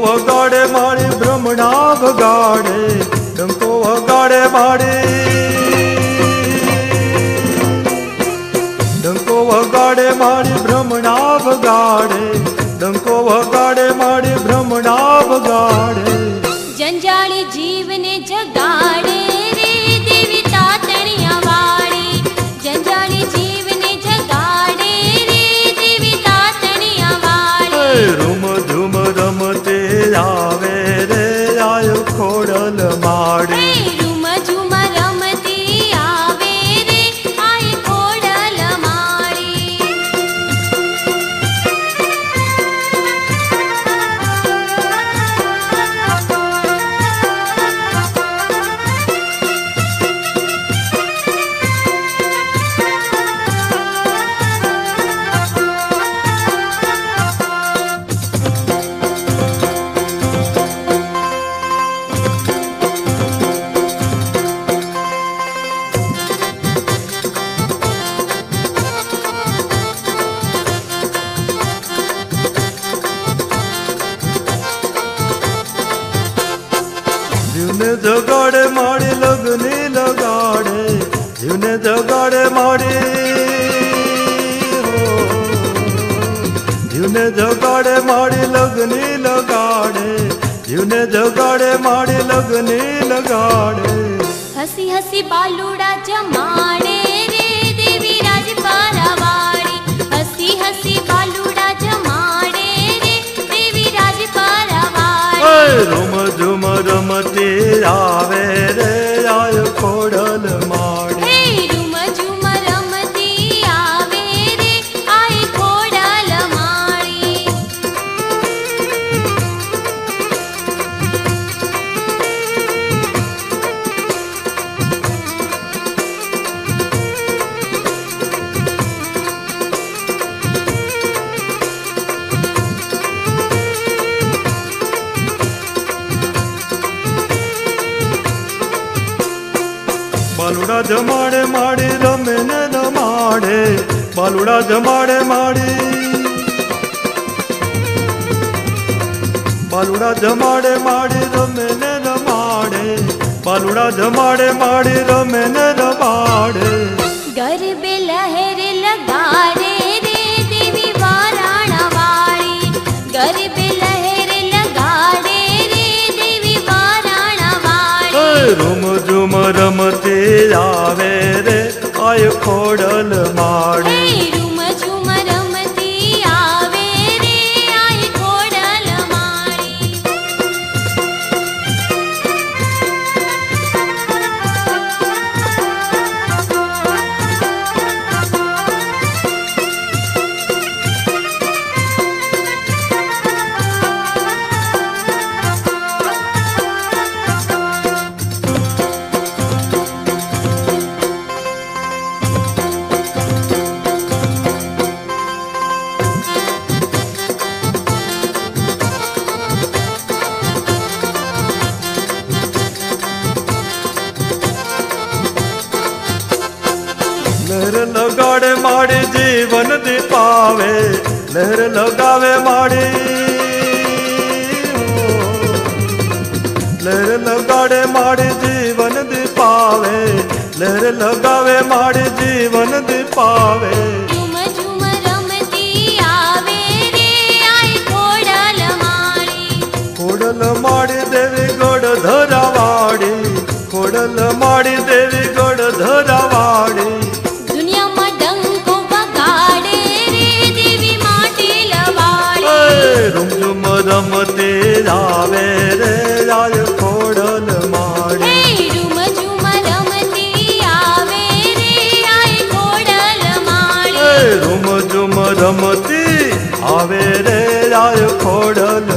વગાડે મારી ભ્રમણા વગાડે, ડંકો વગાડે મારી, ડંકો વગાડે મારી ભ્રમણા વગાડે, ડંકો વગાડે મારી ભ્રમણા વગાડે. જંજાળી જીવને જગાડે રે દેવી તાતણિયા વાળી, જંજાળી જીવને જગાડે રે દેવી તાતણિયા વાળી. રૂમ ધૂમ રમતે આવે રે આયો ખોડલ માડી, રૂમ ઝુમ રમતી આવે રે આય ખોડલ માળી. જીવને જગાડે માડી લગની લગાડે, જીવને જગાડે માડી, જીવને જગાડે માડી લગની લગાડે, જીવને જગાડે માડી લગની લગાડે. હસી હસી બાલુડા જમાડે રે દેવી રાજપારા વાળી, હસી હસી બાલુડા જમાડે રે દેવી રાજપારા વાળી. રૂમ ઝુમ રમતી આવે રે આયો ખોડલ માડી, રૂમ ઝુમ રમતી આવે રે આય ખોડલ માળી. બાલુડા જમાડે માડી રમે ને રમાડે, બાલુડા જમાડે માડી, બાલુડા જમાડે માડી રમે ને રમાડે, બાલુડા જમાડે માડી રમે ને રમાડે. ગરબે લહેર લગાડે રે દેવી વારાણા વાળી, ગરબે લહેર લગાડે રે દેવી વારાણા વાળી. રૂમ ઝુમ રમતી આવે રે આય ખોડલ માડી, રૂમ ઝુમ રમતી આવે રે આય ખોડલ માળી. લહેર લગાડે માડી જીવન દીપાવે, લહેર લગાવે માડી, લહેર લગાડે માડી જીવન દીપાવે, લહેર લગાવે માડી જીવન દીપાવે. ઝુમ ઝુમ રમતી આવે રે આય ખોડલ માળી, ખોડલ માડી દેવી ગોડ ધરાવાડી, ખોડલ માડી દેવી ગોડ ધરાવાડી. દુનિયામાં ડંકો વગાડે રે દેવી માટી લવાળી. રૂમ ઝુમ રમતી આવે રે આય ખોડલ માડી, રૂમ ઝુમ રમતી આવે રે આય ખોડલ માળી. રૂમ ઝુમ રમતી આવે રે આય ખોડલ